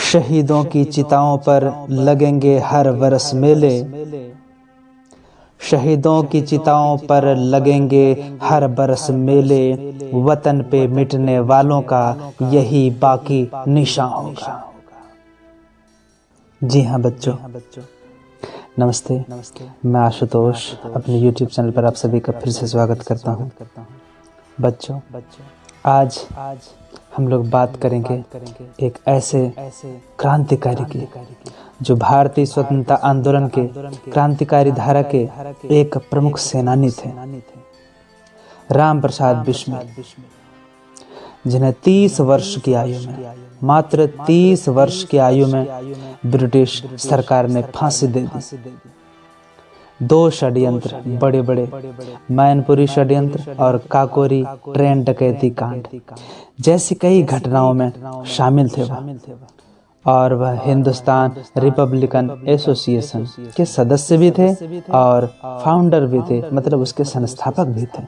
शहीदों की चिताओं पर लगेंगे हर वर्ष मेले। शहीदों की चिताओं पर लगेंगे हर बरस मेले। वतन पे मिटने वालों का यही बाकी निशान होगा। जी हाँ बच्चों, नमस्ते। मैं आशुतोष अपने YouTube चैनल पर आप सभी का फिर से स्वागत करता हूँ। बच्चों, आज हम लोग बात करेंगे एक ऐसे क्रांतिकारी की जो भारतीय स्वतंत्रता आंदोलन के क्रांतिकारी धारा के एक प्रमुख सेनानी थे, राम प्रसाद बिस्मिल, जिन्हें 30 वर्ष की आयु में, मात्र 30 वर्ष की आयु में ब्रिटिश सरकार ने फांसी दे दी। 2 षड्यंत्र, बड़े बड़े मैनपुरी षड्यंत्र और काकोरी ट्रेन डकैती कांड जैसी कई घटनाओं में शामिल थे और वह हिंदुस्तान रिपब्लिकन एसोसिएशन के सदस्य भी थे और फाउंडर भी थे, मतलब उसके संस्थापक भी थे।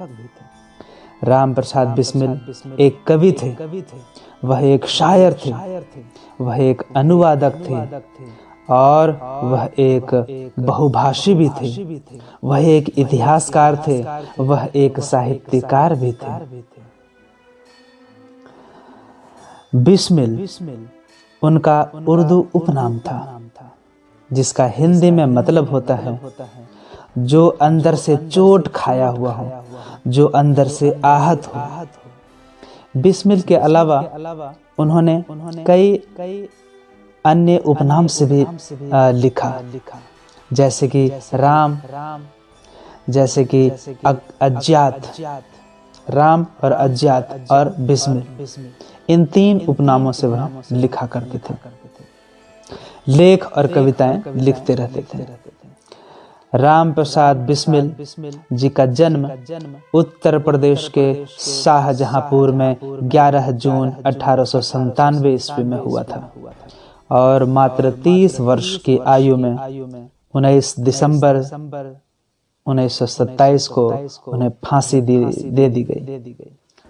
राम प्रसाद बिस्मिल एक कवि थे, वह एक शायर थे, वह एक अनुवादक थे और वह एक बहुभाषी भी थे, वह एक इतिहासकार थे, वह एक साहित्यकार भी थे। बिस्मिल उनका उर्दू उपनाम था, जिसका हिंदी में मतलब होता है जो अंदर से चोट खाया हुआ हो, जो अंदर से आहत हो। बिस्मिल के अलावा उन्होंने कई अन्य उपनाम से भी लिखा, जैसे कि राम, जैसे कि अज्ञात, राम और अज्ञात और बिस्मिल, इन 3 उपनामों से वह लिखा करते थे। लेख और कविताएं लिखते रहते थे। राम प्रसाद बिस्मिल जी का जन्म उत्तर प्रदेश के शाहजहांपुर में 11 जून 1897 ईस्वी में हुआ था और मात्र 30 वर्ष की आयु में 19 दिसंबर 1927 को उन्हें फांसी दे दी गई।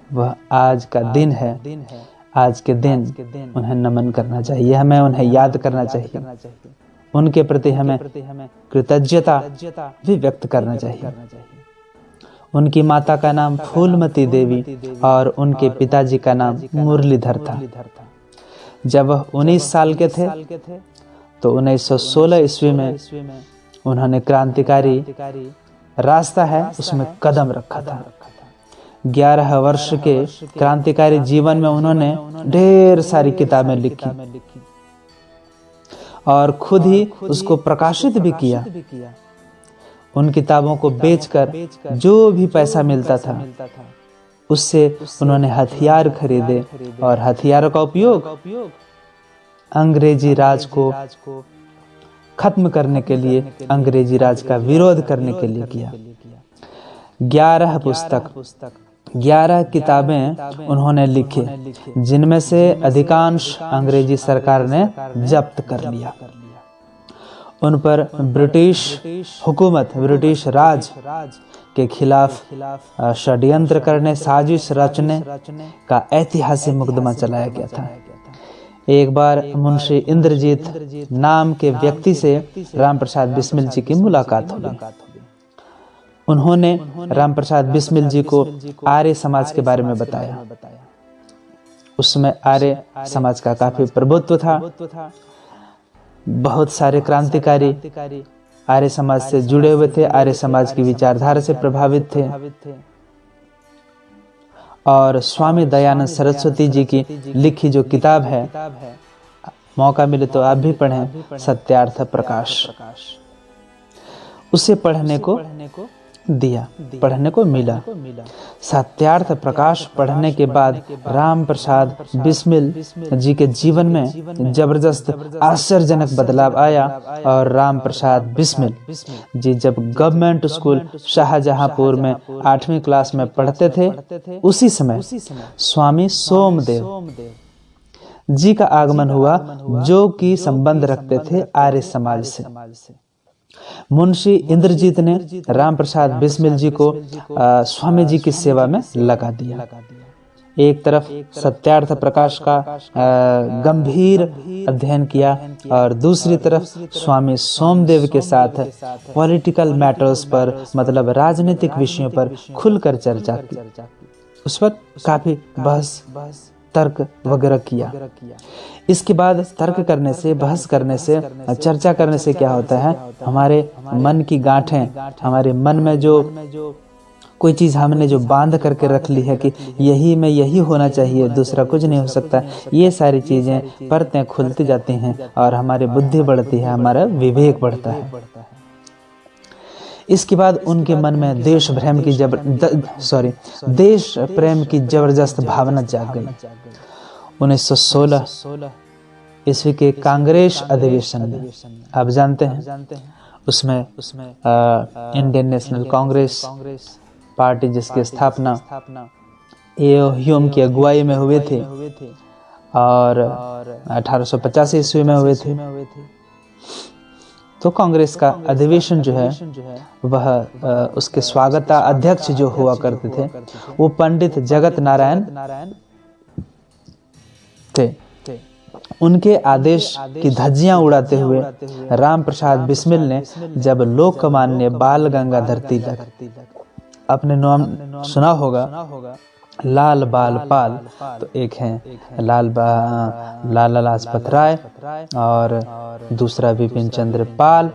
वह आज का दिन है, आज के दिन उन्हें नमन करना चाहिए, हमें उन्हें याद करना चाहिए, उनके प्रति हमें कृतज्ञता भी व्यक्त करना चाहिए। उनकी माता का नाम फूलमती देवी और उनके पिताजी का नाम मुरलीधर था। जब वह 19 साल के थे तो 1916 ईस्वी में उन्होंने क्रांतिकारी रास्ता है उसमें कदम रखा था। 11 वर्ष के क्रांतिकारी जीवन में उन्होंने ढेर सारी किताबें लिखी और खुद ही उसको प्रकाशित भी किया। उन किताबों को बेचकर जो भी पैसा मिलता था उससे उन्होंने हथियार खरीदे और हथियारों का उपयोग अंग्रेजी राज को खत्म करने के लिए, अंग्रेजी राज का विरोध करने के लिए किया। 11 पुस्तक, 11 किताबें उन्होंने लिखी, जिनमें से अधिकांश अंग्रेजी सरकार ने जब्त कर लिया। उन पर ब्रिटिश हुकूमत, ब्रिटिश राज के खिलाफ षड्यंत्र करने, साजिश रचने का ऐतिहासिक मुकदमा चलाया गया था। एक बार मुंशी इंद्रजीत नाम के व्यक्ति से राम प्रसाद बिस्मिल जी की मुलाकात हुई। उन्होंने राम प्रसाद बिस्मिल जी को आर्य समाज के बारे में बताया। उसमें आर्य समाज का काफी प्रभुत्व था। बहुत सारे क्रांतिकारी आर्य समाज से जुड़े हुए थे, आर्य समाज की विचारधारा से प्रभावित थे और स्वामी दयानंद सरस्वती जी की लिखी जो किताब है, मौका मिले तो आप भी पढ़ें, सत्यार्थ प्रकाश, उसे पढ़ने को दिया, पढ़ने को मिला। सत्यार्थ प्रकाश पढ़ने के बाद राम प्रसाद बिस्मिल जी के जीवन में जबरदस्त आश्चर्यजनक बदलाव आया और राम प्रसाद बिस्मिल जी जब गवर्नमेंट स्कूल शाहजहांपुर में 8वीं क्लास में पढ़ते थे, उसी समय स्वामी सोमदेव जी का आगमन हुआ, जो कि संबंध रखते थे आर्य समाज से। मुंशी इंद्रजीत ने राम प्रसाद बिस्मिल जी को स्वामी जी की सेवा में लगा दिया एक तरफ सत्यार्थ प्रकाश का गंभीर अध्ययन किया और दूसरी तरफ स्वामी सोमदेव के साथ पॉलिटिकल मैटर्स पर, मतलब राजनीतिक विषयों पर खुलकर चर्चा की। उस पर काफी बहस तर्क वगैरह किया। इसके बाद तर्क करने से, बहस करने से, चर्चा करने से क्या होता है, हमारे मन की गांठें, हमारे मन में जो कोई चीज़ हमने जो बांध करके रख ली है कि यही होना चाहिए, दूसरा कुछ नहीं हो सकता, ये सारी चीज़ें परतें खुलती जाती हैं और हमारी बुद्धि बढ़ती है, हमारा विवेक बढ़ता है। इसके बाद उनके मन में देश प्रेम की जबरदस्त भावना जाग गई। 1916 ईस्वी के कांग्रेस अधिवेशन में, आप जानते हैं, उसमें इंडियन नेशनल कांग्रेस पार्टी, जिसकी स्थापना एओ ह्यूम की अगुवाई में हुए थे और 1885 ईस्वी में हुए थे। तो कांग्रेस का अधिवेशन जो है वह उसके स्वागता अध्यक्ष जो हुआ करते थे वो पंडित जगत नारायण थे। उनके आदेश की धज्जियां उड़ाते हुए राम प्रसाद बिस्मिल ने जब लोकमान्य बाल गंगाधर तिलक, आपने नाम सुना होगा लाल बाल पाल, तो एक हैं लाला लाजपत राय और दूसरा विपिन चंद्र पाल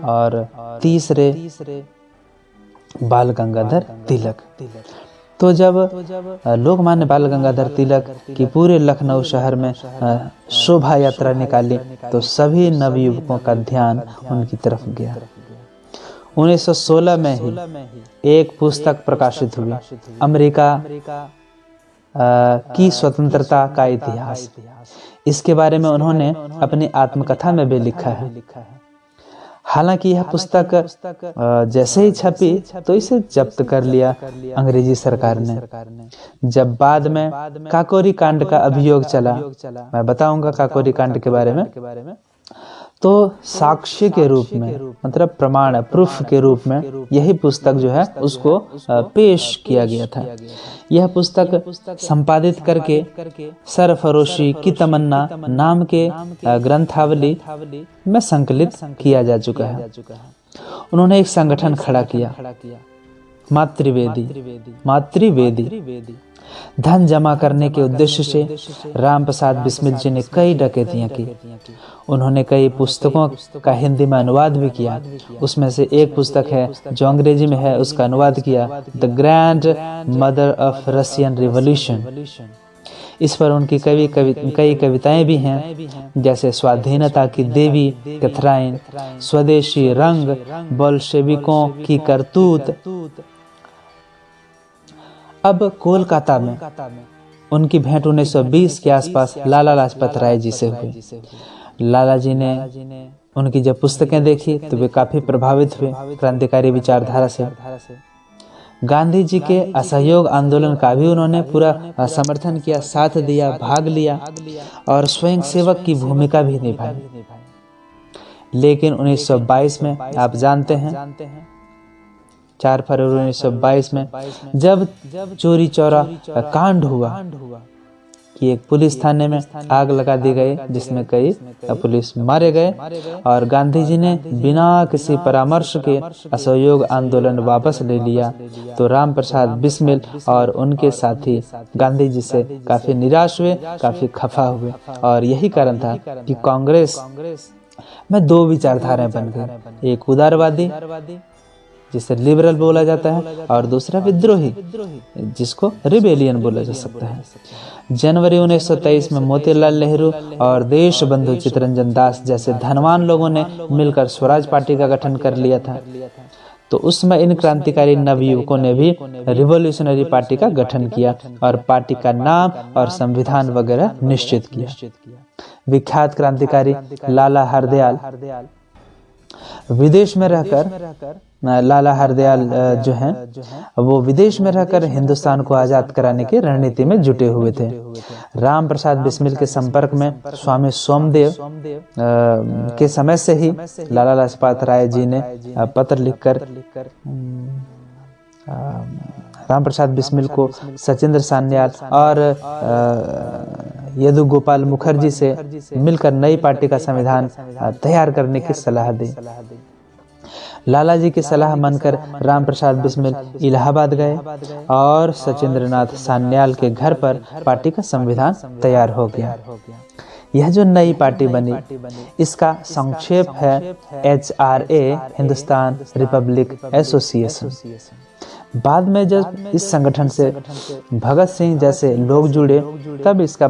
और तीसरे बाल गंगाधर तिलक। तो जब लोकमान्य बाल गंगाधर तिलक की पूरे लखनऊ शहर में शोभा यात्रा निकाली तो सभी नवयुवकों का ध्यान उनकी तरफ गया। 1916 में ही एक पुस्तक प्रकाशित हुई, अमेरिका की स्वतंत्रता का इतिहास। इसके बारे में उन्होंने अपनी आत्मकथा में भी लिखा है। हालांकि यह पुस्तक जैसे ही छपी तो इसे जब्त कर लिया अंग्रेजी सरकार ने। जब बाद में काकोरी कांड का अभियोग चला, मैं बताऊंगा काकोरी कांड के बारे में, तो साक्ष्य के रूप में, मतलब प्रमाण प्रूफ के रूप में यही पुस्तक जो है उसको पेश किया गया था। यह पुस्तक संपादित करके सरफरोशी की तमन्ना नाम के ग्रंथावली में संकलित किया जा चुका है। उन्होंने एक संगठन खड़ा किया, मातृवेदी। धन जमा करने के उद्देश्य से राम प्रसाद बिस्मिल जी ने कई डकैतियां की। उन्होंने कई पुस्तकों का हिंदी में अनुवाद भी किया। उसमें से एक पुस्तक है जो अंग्रेजी में है, उसका अनुवाद किया the grand mother of Russian revolution. इस पर उनकी कई कविताएं भी हैं, जैसे स्वाधीनता की देवी कैथराइन, स्वदेशी रंग, बोल्शेविकों की करतूत। अब कोलकाता में उनकी भेंट 1920 के आसपास लाला लाजपत राय जी से हुई। लाला जी ने उनकी जब पुस्तकें देखी तो वे काफी प्रभावित हुए क्रांतिकारी विचारधारा से। गांधी जी के असहयोग आंदोलन का भी उन्होंने पूरा समर्थन किया, साथ दिया, भाग लिया और स्वयं सेवक की भूमिका भी निभाई। लेकिन 1922 में आप जानते हैं 4 फरवरी 1922 में जब चोरी चौरा कांड हुआ कि एक पुलिस थाने में आग लगा दी गई, जिसमें कई पुलिस मारे गए और गांधी जी ने बिना किसी परामर्श के असहयोग आंदोलन वापस ले लिया, तो राम प्रसाद बिस्मिल और उनके साथी गांधी जी से काफी निराश हुए, काफी खफा हुए। और यही कारण था कि कांग्रेस में 2 विचारधाराएं बन गई, एक उदारवादी जिसे लिबरल बोला जाता है और दूसरा विद्रोही जिसको रिबेलियन बोला जा सकता है। जनवरी 1923 में मोतीलाल नेहरू और देश बंधु चित्तरंजन दास जैसे धनवान लोगों ने मिलकर स्वराज पार्टी का गठन कर लिया था। तो उसमें इन क्रांतिकारी नवयुवकों ने भी रिवॉल्यूशनरी पार्टी का गठन किया और पार्टी का नाम और संविधान वगैरह निश्चित किया। विख्यात क्रांतिकारी लाला हरदयाल विदेश में रहकर लाला हरदयाल जो हैं वो विदेश में रहकर हिंदुस्तान को आजाद कराने की रणनीति में जुटे हुए थे। राम प्रसाद बिस्मिल के संपर्क में स्वामी सोमदेव के समय से ही लाला लाजपत राय जी ने पत्र लिखकर राम प्रसाद बिस्मिल को सचिंद्र सान्याल और यदु गोपाल मुखर्जी से मिलकर नई पार्टी का संविधान तैयार करने की सलाह दी। लाला जी की सलाह मानकर राम प्रसाद बिस्मिल इलाहाबाद गए और सचिंद्रनाथ सान्याल के घर पर पार्टी का संविधान तैयार हो गया। यह जो नई पार्टी बनी इसका संक्षेप है HRA, हिंदुस्तान रिपब्लिक एसोसिएशन। बाद में जब इस संगठन से भगत सिंह जैसे लोग जुड़े तब इसका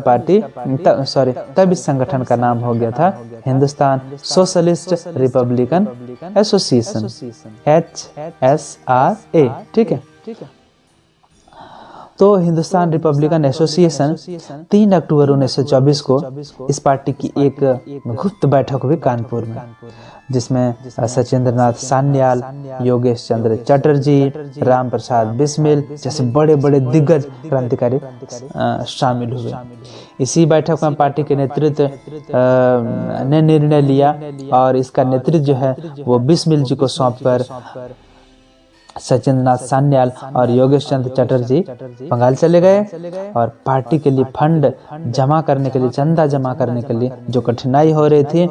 तब इस संगठन का नाम हो गया था Hindustan socialist Republican association, HSRA। ठीक है। तो हिंदुस्तान रिपब्लिकन एसोसिएशन 3 अक्टूबर 1924 को इस पार्टी की एक गुप्त बैठक हुई कानपुर में, जिसमें सचिंद्रनाथ सान्याल, योगेश चंद्र चटर्जी, राम प्रसाद बिस्मिल जैसे बड़े बड़े दिग्गज क्रांतिकारी शामिल हुए। इसी बैठक में पार्टी के नेतृत्व ने निर्णय लिया और इसका नेतृत्व जो है वो बिस्मिल जी को सौंपकर सचिंद्रनाथ सान्याल और योगेश चंद्र चटर्जी बंगाल चले गए और पार्टी के लिए फंड जमा करने के लिए, चंदा जमा करने के लिए जो कठिनाई हो रही थी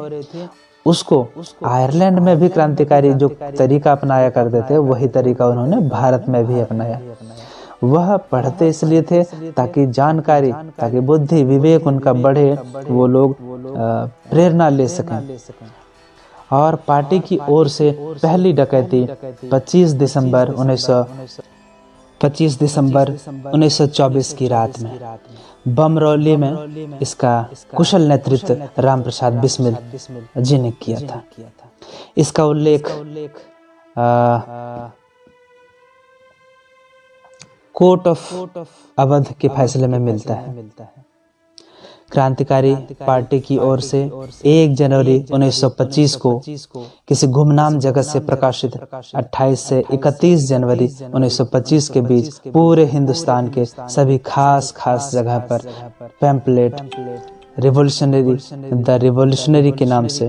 उसको आयरलैंड में भी क्रांतिकारी जो तरीका अपनाया करते थे वही तरीका उन्होंने भारत में भी अपनाया। वह पढ़ते इसलिए थे ताकि जानकारी, ताकि बुद्धि विवेक उनका बढ़े, वो लोग प्रेरणा ले सकें। और पार्टी की ओर से पहली डकैती 25 दिसंबर 1924 की रात में बमरौली में इसका कुशल नेतृत्व राम प्रसाद बिस्मिल जी ने किया था। इसका उल्लेख कोर्ट ऑफ अवध के फैसले में मिलता है। क्रांतिकारी पार्टी की ओर से 1 जनवरी 1925 को किसी गुमनाम जगत से प्रकाशित 28 से 31 जनवरी 1925 के बीच पूरे हिंदुस्तान के सभी खास जगह पर पैम्पलेट द रिवॉल्यूशनरी के नाम से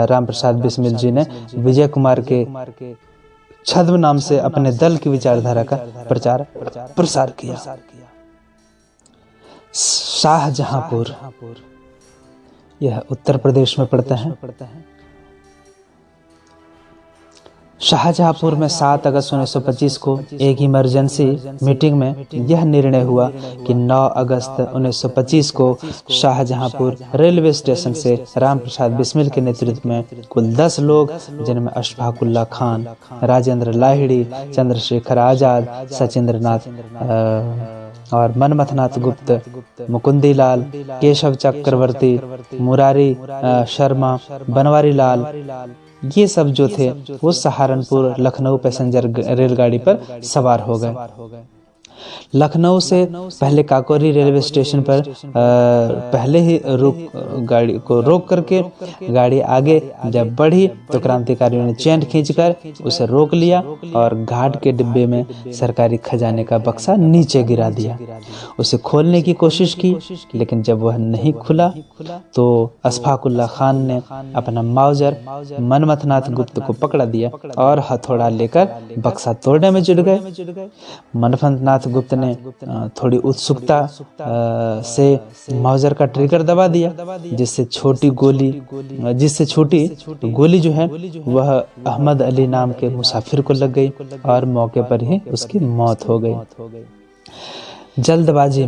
राम प्रसाद बिस्मिल जी ने विजय कुमार के छद्म नाम से अपने दल की विचारधारा का प्रचार प्रसार किया। शाहजहांपुर यह उत्तर प्रदेश में पड़ता है। शाहजहांपुर में 7 अगस्त 1925 को एक इमरजेंसी मीटिंग में यह निर्णय हुआ कि 9 अगस्त 1925 को शाहजहांपुर रेलवे स्टेशन से राम प्रसाद बिस्मिल के नेतृत्व में कुल 10 लोग, जिनमें अशफाक उल्लाह खान, राजेंद्र लाहिड़ी, चंद्रशेखर आजाद, सचिंद्रनाथ और मनमथनाथ गुप्त, मुकुंदी लाल, केशव चक्रवर्ती, मुरारी शर्मा, बनवारी लाल, ये सब जो थे वो सहारनपुर लखनऊ पैसेंजर रेलगाड़ी पर सवार हो गए। लखनऊ से पहले काकोरी रेलवे स्टेशन पर पहले ही गाड़ी को रोक करके गाड़ी आगे जब बढ़ी तो क्रांतिकारियों ने चेन खींचकर उसे रोक लिया और घाट के डिब्बे में सरकारी खजाने का बक्सा नीचे गिरा दिया। उसे खोलने की कोशिश की, लेकिन जब वह नहीं खुला तो अशफाक उल्लाह खान ने अपना माउजर मनमथनाथ गुप्त को पकड़ा दिया और हथौड़ा लेकर बक्सा तोड़ने में जुट गए। मनमथनाथ गुप्त ने थोड़ी उत्सुकता से माउजर का ट्रिगर दबा दिया, जिससे छोटी गोली जो है वह अहमद अली नाम के मुसाफिर को लग गई और मौके पर ही उसकी मौत हो गई। जल्दबाजी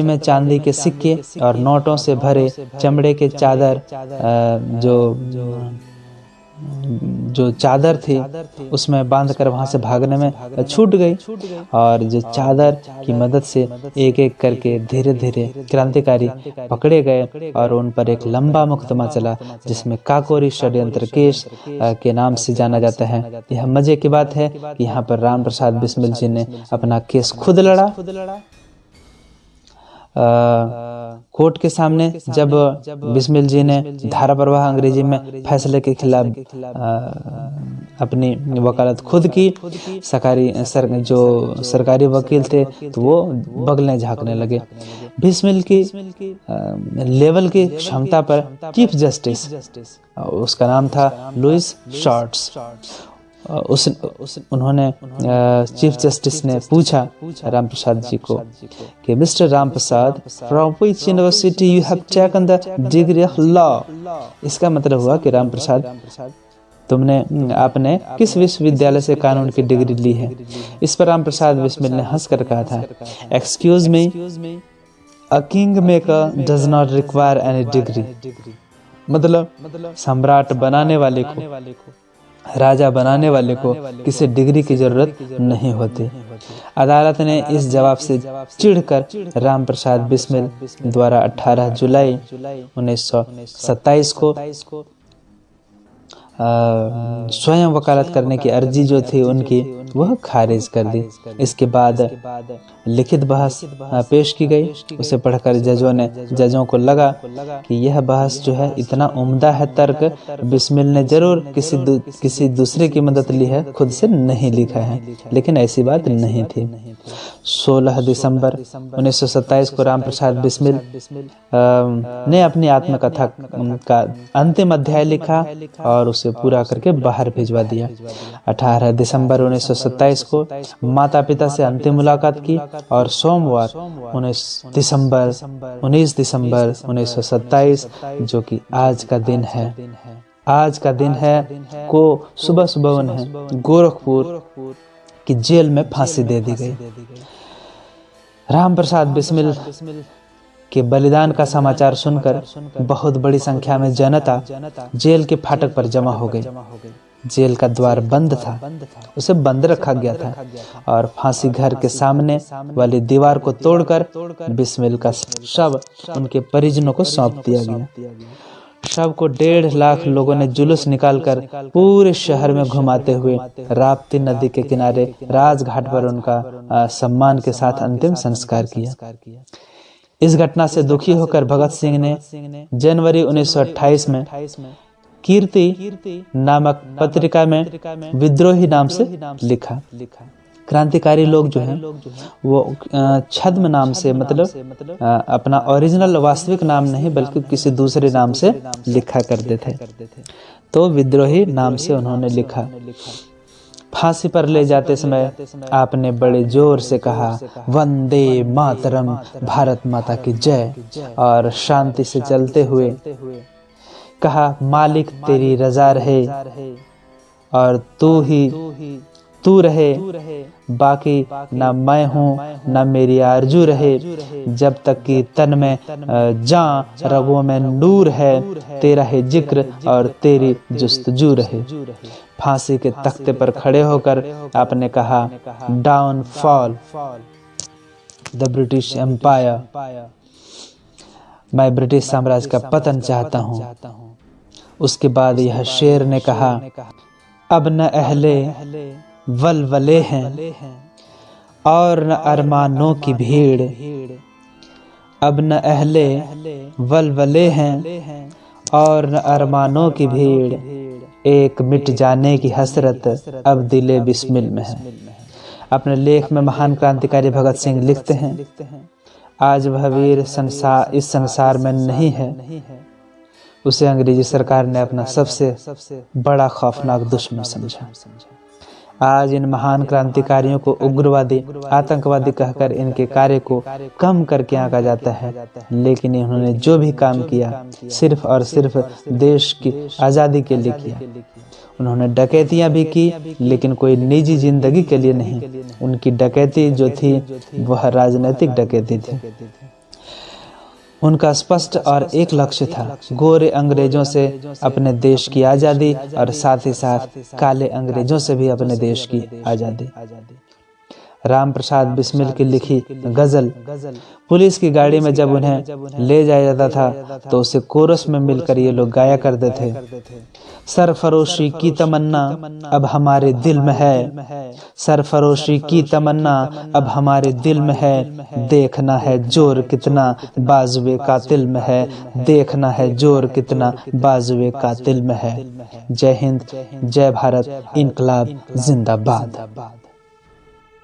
में चांदी के सिक्के और नोटों से भरे चमड़े के चादर जो चादर थी उसमें बांधकर वहां से भागने में छूट गई और जो चादर की मदद से एक एक करके धीरे धीरे क्रांतिकारी पकड़े गए और उन पर एक लंबा मुकदमा चला, जिसमें काकोरी षड्यंत्र केस के नाम से जाना जाता है। यह मजे की बात है कि यहाँ पर राम प्रसाद बिस्मिल जी ने अपना केस खुद लड़ा। कोर्ट के सामने जब बिस्मिल जी ने धारा प्रवाह अंग्रेजी में फैसले के खिलाफ अपनी वकालत खुद की, जो सरकारी वकील थे तो वो बगलें झांकने लगे। बिस्मिल की लेवल की क्षमता पर चीफ जस्टिस, उसका नाम था लुइस शॉर्ट्स, उन्होंने चीफ जस्टिस ने पूछा राम प्रसाद जी को कि mister Ram Prasad, from which university you have taken the degree of law. इसका मतलब हुआ कि राम प्रसाद, आपने किस विश्वविद्यालय से कानून की डिग्री ली है। इस पर राम प्रसाद बिस्मिल ने हंसकर कहा था, excuse me, a king maker does not require any degree. मतलब सम्राट बनाने वाले को, राजा बनाने वाले को किसी डिग्री की जरूरत नहीं होती। अदालत ने इस जवाब से चिढ़कर राम प्रसाद बिस्मिल द्वारा 18 जुलाई 1927 को स्वयं वकालत करने की अर्जी जो थी उनकी, वह खारिज कर दी। इसके बाद लिखित बहस पेश की गई। उसे पढ़कर जजों को लगा कि यह बहस जो है इतना उम्दा है, तर्क बिस्मिल ने जरूर किसी दूसरे की मदद ली है, खुद से नहीं लिखा है। लेकिन ऐसी बात नहीं थी। 16 दिसंबर 1927 को राम प्रसाद बिस्मिल ने अपनी आत्मकथा का अंतिम अध्याय लिखा और उसे पूरा करके बाहर भिजवा दिया। 18 दिसंबर 1927 को माता पिता से अंतिम मुलाकात की और सोमवार 19 दिसंबर 1927 जो कि आज का दिन है को सुबह सुबह उन्हें गोरखपुर की जेल में फांसी दे दी गई। राम प्रसाद बिस्मिल के बलिदान का समाचार सुनकर बहुत बड़ी संख्या में जनता जेल के फाटक पर जमा हो गई। जेल का द्वार बंद था, उसे बंद रखा गया था और फांसी घर के सामने वाली दीवार को तोड़कर बिस्मिल का शव उनके परिजनों को सौंप दिया गया। शव को 1.5 लाख लोगों ने जुलूस निकालकर पूरे शहर में घुमाते हुए राप्ती नदी के किनारे राजघाट पर उनका सम्मान के साथ अंतिम संस्कार किया। इस घटना से दुखी होकर भगत सिंह ने जनवरी 1928 में कीर्ति नामक पत्रिका में विद्रोही नाम से लिखा। क्रांतिकारी लोग जो हैं वो छद्म नाम से, मतलब अपना ओरिजिनल वास्तविक नाम नहीं बल्कि किसी दूसरे नाम से लिखा करते थे, तो विद्रोही नाम से उन्होंने लिखा। फांसी पर ले जाते समय आपने बड़े जोर से कहा, वंदे मातरम, भारत माता की जय, और शांति से चलते हुए कहा, मालिक तेरी रजा रहे और तू रहे, बाकी न मैं हूँ न मेरी आरजू रहे, जब तक कि तन में जान रगों में नूर है, तेरा है जिक्र और तेरी जुस्तजू रहे। फांसी के तख्ते पर खड़े होकर आपने कहा, downfall the British empire, मैं ब्रिटिश साम्राज्य का पतन चाहता हूँ। उसके बाद यह शेर ने कहा, अब न अहले वलवले हैं और न अरमानों की भीड़, अब न अहले वलवले हैं और न अरमानों की भीड़, एक मिट जाने की हसरत अब दिले बिस्मिल में है। अपने लेख में महान क्रांतिकारी भगत सिंह लिखते हैं, आज वह वीर इस संसार में नहीं है, उसे अंग्रेजी सरकार ने अपना सबसे बड़ा खौफनाक दुश्मन समझा। आज इन महान क्रांतिकारियों को उग्रवादी, आतंकवादी कहकर इनके कार्य को कम करके आंका जाता है, लेकिन इन्होंने जो भी काम किया सिर्फ और सिर्फ देश की आज़ादी के लिए किया। उन्होंने डकैतियां भी की, लेकिन कोई निजी जिंदगी के लिए नहीं। उनकी डकैती जो थी वह राजनीतिक डकैती थी। उनका स्पष्ट और एक लक्ष्य था, गोरे अंग्रेजों से अपने देश की आज़ादी और साथ ही साथ काले अंग्रेजों से भी अपने देश की आज़ादी। राम प्रसाद बिस्मिल की लिखी गजल पुलिस की गाड़ी में जब उन्हें ले जाया जाता था तो उसे कोरस में मिलकर ये लोग गाया करते थे, सरफरोशी की तमन्ना अब हमारे दिल में है, सरफरोशी की तमन्ना अब हमारे दिल में है, देखना है जोर कितना बाजुए कातिल में है, देखना है जोर कितना बाजुए कातिल में है। जय हिंद, जय भारत, इनकलाब जिंदाबाद।